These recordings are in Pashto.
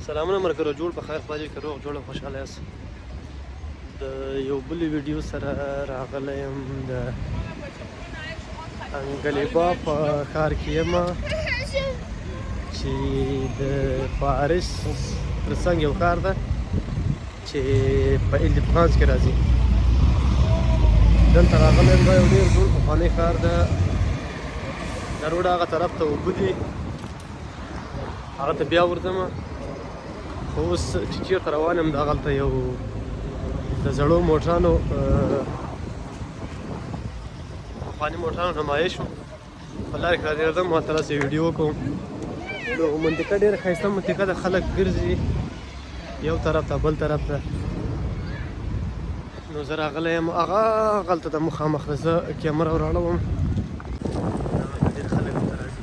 سلامونه مرګرو جوړ په خیر باندې کړو جوړ خوشاله یاست د یو بل ویډیو سره راغلی یم د انګلیبا په ښار کې یم چې د پاریس ترڅنګ یو ښار ده چې په ایل د فرانس کې راځي دلته راغلی یم دا یو ډېر زوړ پخوانی ښار ده د روډ هغه طرف ته اوبه دي هغه ته بیا ورځم خو اوس چې چېرته روان یم دغلته یو د زړو موټرانو پخواني موټرانو نمایش و په لارې کې راتېرېدم هلته داسې ویډیو کوم نو منطقه ډېره ښایسته منطقه ده خلک ګرځي یو طرف ته بل طرف ته نو زه راغلی یم هغلته د مخامخ ده زه کیمره وراړوم ډېر خلک ورته راځي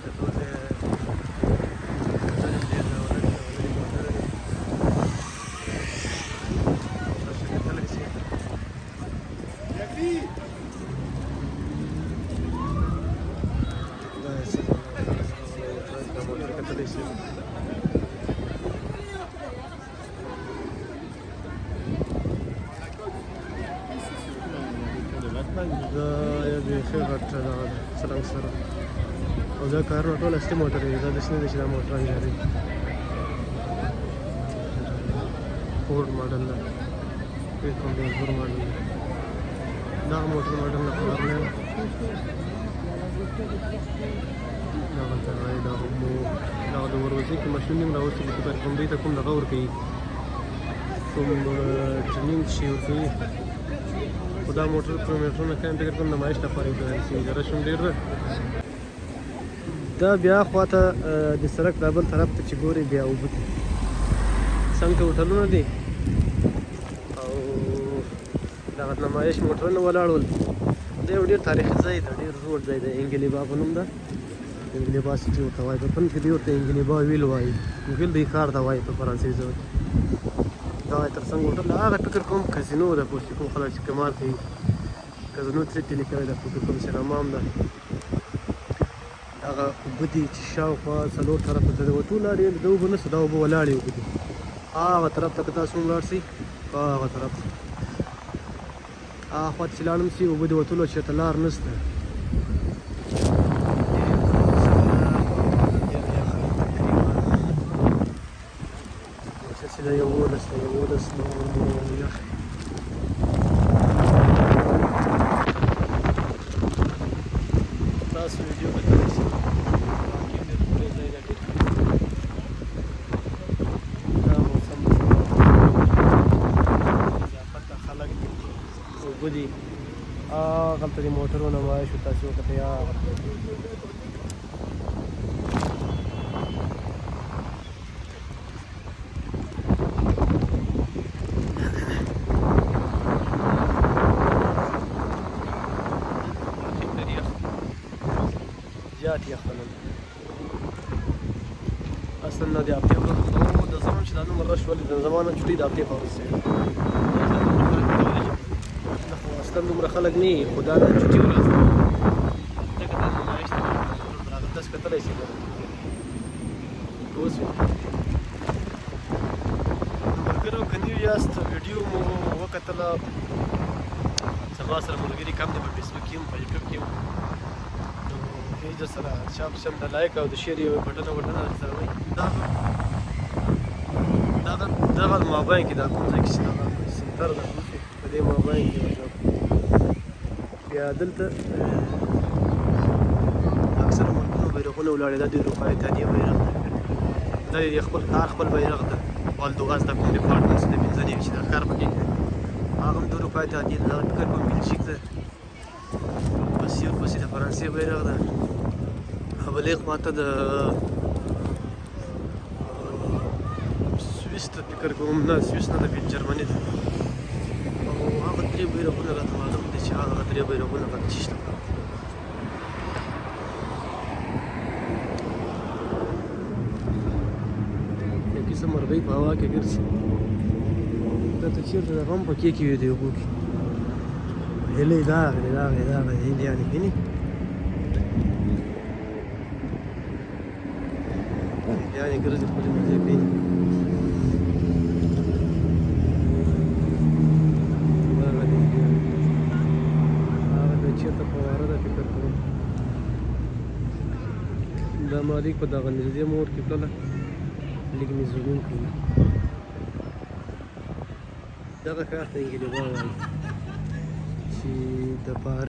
کتو دی دا یو بیخي غټ دغه ده څرنګ سره او دا کارونه ټول اصلي موټر دي دا داسې نه دی چې دا موټران جاري فورډ ماډل ده ډېر کوم ډېر زوړ ماډل ده دغه موټر ماډل نه خبر نه یم دغلته وایي دغه د وروځي کې ماشین یم راوستي چې کارکوندۍ ته کوم دغه ورکوي کوم ټرینینګ چې ورکوي خو دا موټر کیلومیټرونه کم فکر کوم نمایش لپاره ایښودل شوي ده رشم ډېر ده دا بیا خواته د سړک دا بل طرف ته چې ګورې بیا اوبه دي څنګ ته هوټلونه دي او دغه نمایش موټرونه ولاړ ول دا یو ډېر تاریخي ځای ده ډېر زوړ ځای ده انګلیبا په نوم ده انګلیبا سیټي ورته وایي په فن کې دوی ورته انګلیبا ویل وایي ویل دوی ښار ته وایي په فرانسوي ژبه دا تر څنګ هوټل هغه فکر کوم کزینو ده پوه چې کوم خلک چې قمار کوي کزینو ترې لیکلی ده فکر کوم سینما هم ده هغه اوبه دي چې شاوخوا څلور طرفه ته د وتو لارې د اوبه نشته دا اوبه ولاړې اوبه دي هغه طرف ته که تاسو هم لاړ شئ هغه طرف ته هغه خوا ته چې لاړم شي اوبه د وتلو چېرته لار نشته دا یولس ده یولس نو یخ تاسو ویډیو کتلی شئ باقي ډېر ښکلی ځای ده ډېر دا موسم اضافت ته خلک اوبه دي هغلته د موټرو نمایش و تاسې وکتئ زیات یخ ده نن اصلا نه د هفتې ورځ د زمان چې دا نومره رش ولې د زمان نه چټۍ د هفتې په ورځ خو اصلا دومره خلک نه وي خو دا د چټۍ ورځ ده ځکه دا نمایش ته راغلی تاسو کتلی شئ اوس ملګرو که نوي یاست ویډیو مو وکتله زما سره ملګري کم دی په فیسبوک کې هم په یوټیوب کې هم در سره شام شم د لایک او د شیر یو بټن وټن سره وای دغه مابین کې دا کوم ځای کې چې دغه سنتر ده په دې مابین کې مطلب بیا دلته اکثره ملکونو بیرغونه ولاړې دا د اروپا اتحادیې بیرغ دا د خپل ښار خپل بیرغ ده والدوغاز دا کوم ډیپارټمنټ د پنځه نوي چې دا ښار پکې هغه هم د اروپا اتحادیې ده دغه فکر کوم بلژیک ده ورپسې ورپسې د فرانسې بیرغ ده بلې خواته د سویس ته فکر کوم نه سویس نه ده جرمني ده او هغه درې بیرغونه راته معلوم دي چې هغه درې بیرغونه راته چې شته یو قسم مرغۍ په هوا کې ګرځي دا ته چېرته د غم په کې کې وي د اوبو کې هیلۍ دغې هیلې ویني يعني قرز خپل مزه کوي دا مالک په دغه نږدې موړ کې تلله لږ مې زوم کړو دغه ښار ته انګلیبا وایي چې د